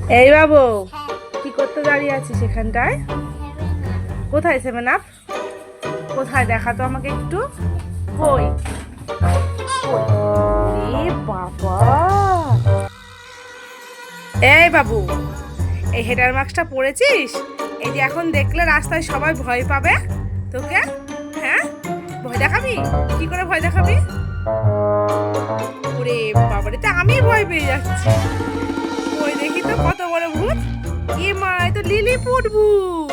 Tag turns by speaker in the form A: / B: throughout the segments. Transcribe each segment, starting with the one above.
A: এই বাবু, কি করতে দাঁড়িয়ে আছিস এখানটায়? কোথায় 7 আপ? কোথায় দেখা তো আমাকে একটু। কই? এ বাবা, এই বাবু, এই হেডার মাস্কটা পরেছিস? এই যে এখন দেখলে রাস্তায় সবাই ভয় পাবে তোকে। হ্যাঁ, ভয় দেখাবি? কি করে ভয় দেখাবি? ওরে বাবারে, তা আমি ভয় পেয়ে যাচ্ছি। ওই দেখি তো কত বড় ভূত। এ মা, এ তো লিলিপুট ভূত।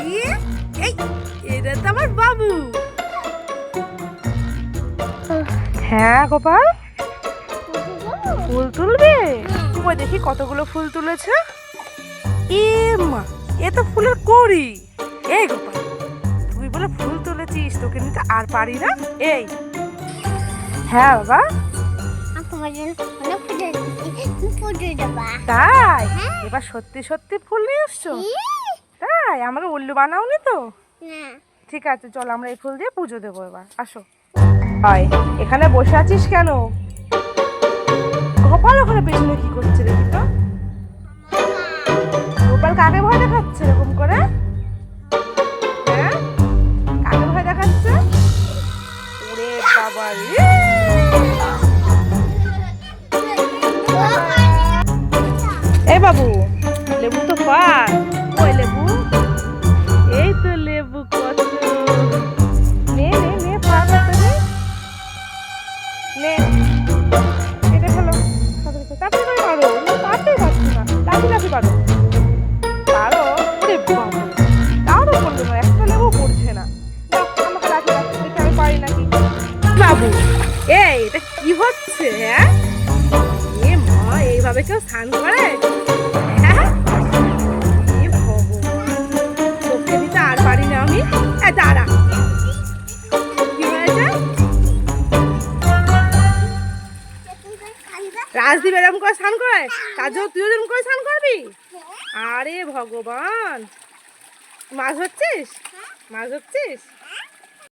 A: ইয়ে, এই, এটা তো আমার বাবু। হ্যাঁ গোপাল, ফুল তুলবে? ওই দেখি কতগুলো ফুল তুলেছে। এ মা, এ তো ফুলের কড়ি। এই গোপাল, তুই বলে ফুল তুলেছিস, তোকে নিতে আর পারি না। এই, হ্যাঁ বাবা। তাই? এবার সত্যি সত্যি ফুল নিয়ে এসছো? তাই? আমাকে উল্লু বানাওনি তো? ঠিক আছে, চল আমরা এই ফুল দিয়ে পুজো দেবো এবার। আসো। হয়, এখানে বসে আছিস কেন? গোপাল ওখানে পেছনে কি করছে দেখি তো। গোপাল কাকে ভয় দেখাচ্ছে এরকম করে? হ্যাঁ, কাকে ভয় দেখাচ্ছে? ওরে বাবা রে! এই বাবু, লেবু তো পার। ওই লেবু, এই তো লেবু কত। নে নে নে, পার কত নে। নে, এটা খেলো। তাড়াতাড়ি করে পারো, পারতেই পারছো না। লাফি লাফি পারো, পারো। ওরে বাবা, তারও পড়লো না, একটা লেবু পড়ছে না। দাও, আমাকে লাফি লাফি দেখি আমি পারি নাকি। বাবু, এই এটা কি হচ্ছে? হ্যাঁ, এ মা, এইভাবে কেউ স্নান করে? হ্যাঁ, এ ভগবান, তোকে দিতে আর পারি না আমি। দাঁড়া, কি হয়েছে? রাজদীপ এরকম করে স্নান করে, তার জন্য তুইও এরকম করে স্নান করবি? আরে ভগবান, মাছ ধরছিস? মাছ ধরছিস?